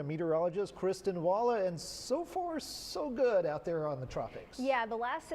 Meteorologist Kristen Walla, and so far so good out there on the tropics. Yeah, the last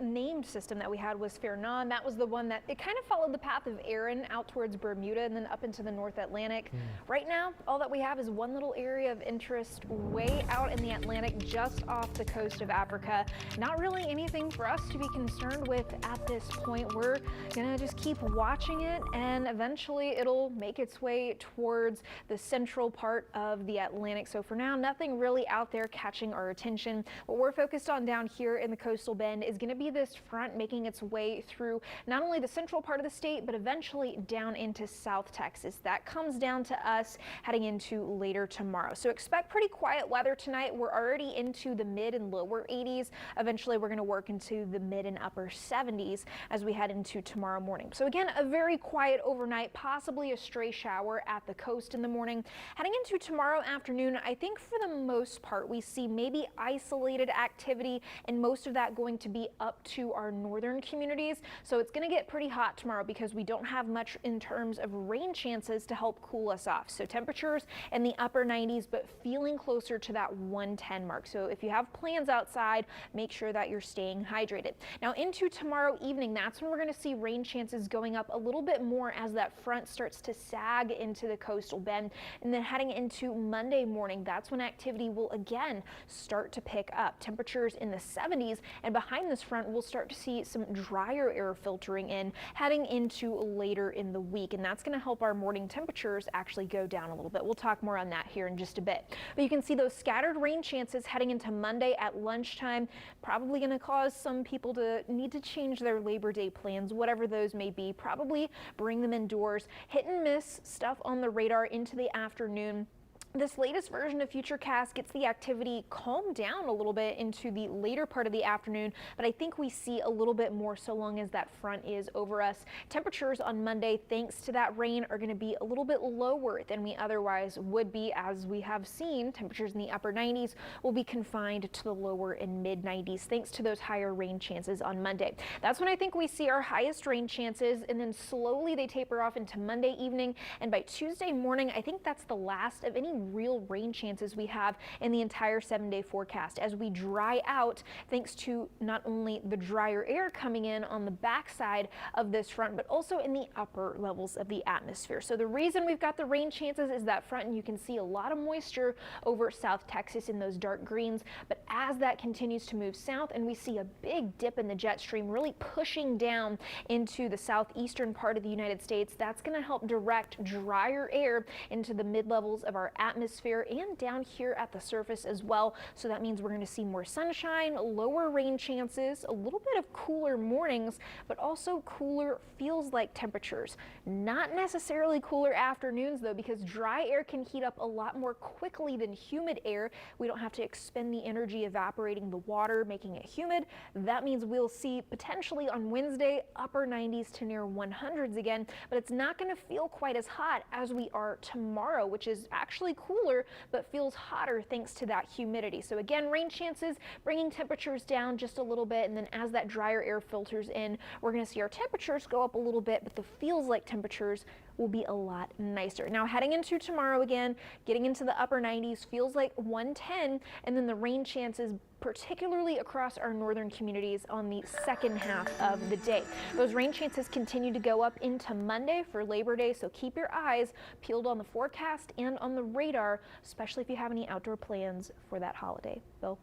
named system that we had was Fernan. That was the one that it kind of followed the path of Aaron out towards Bermuda and then up into the North Atlantic. Right now, all that we have is one little area of interest way out in the Atlantic, just off the coast of Africa. Not really anything for us to be concerned with at this point. We're gonna just keep watching it, and eventually it'll make its way towards the central part of the Atlantic. So for now, nothing really out there catching our attention. What we're focused on down here in the coastal bend is going to be this front making its way through not only the central part of the state, but eventually down into South Texas. That comes down to us heading into later tomorrow. So expect pretty quiet weather tonight. We're already into the mid and lower 80s. Eventually, we're going to work into the mid and upper 70s as we head into tomorrow morning. So again, a very quiet overnight, possibly a stray shower at the coast in the morning. Heading into tomorrow afternoon, I think for the most part we see maybe isolated activity, and most of that going to be up to our northern communities. So it's going to get pretty hot tomorrow because we don't have much in terms of rain chances to help cool us off. So temperatures in the upper 90s, but feeling closer to that 110 mark. So if you have plans outside, make sure that you're staying hydrated. Now into tomorrow evening, that's when we're going to see rain chances going up a little bit more as that front starts to sag into the coastal bend. And then heading into Monday morning, that's when activity will again start to pick up. Temperatures in the 70s, and behind this front we'll start to see some drier air filtering in heading into later in the week, and that's going to help our morning temperatures actually go down a little bit. We'll talk more on that here in just a bit. But you can see those scattered rain chances heading into Monday at lunchtime, probably going to cause some people to need to change their Labor Day plans, whatever those may be. Probably bring them indoors. Hit and miss stuff on the radar into the afternoon. This latest version of Futurecast gets the activity calmed down a little bit into the later part of the afternoon, but I think we see a little bit more so long as that front is over us. Temperatures on Monday, thanks to that rain, are going to be a little bit lower than we otherwise would be. As we have seen, temperatures in the upper 90s will be confined to the lower and mid 90s thanks to those higher rain chances on Monday. That's when I think we see our highest rain chances, and then slowly they taper off into Monday evening, and by Tuesday morning, I think that's the last of any real rain chances we have in the entire 7-day forecast as we dry out thanks to not only the drier air coming in on the backside of this front, but also in the upper levels of the atmosphere. So the reason we've got the rain chances is that front, and you can see a lot of moisture over South Texas in those dark greens. But as that continues to move south and we see a big dip in the jet stream really pushing down into the southeastern part of the United States, that's going to help direct drier air into the mid levels of our atmosphere and down here at the surface as well. So that means we're going to see more sunshine, lower rain chances, a little bit of cooler mornings, but also cooler feels like temperatures. Not necessarily cooler afternoons though, because dry air can heat up a lot more quickly than humid air. We don't have to expend the energy evaporating the water, making it humid. That means we'll see potentially on Wednesday upper 90s to near 100s again, but it's not going to feel quite as hot as we are tomorrow, which is actually cooler but feels hotter thanks to that humidity. So again, rain chances bringing temperatures down just a little bit, and then as that drier air filters in, we're going to see our temperatures go up a little bit, but the feels like temperatures will be a lot nicer. Now heading into tomorrow again, getting into the upper 90s, feels like 110, and then the rain chances particularly across our northern communities on the second half of the day. Those rain chances continue to go up into Monday for Labor Day, so keep your eyes peeled on the forecast and on the radar, especially if you have any outdoor plans for that holiday. Bill?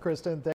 Kristen,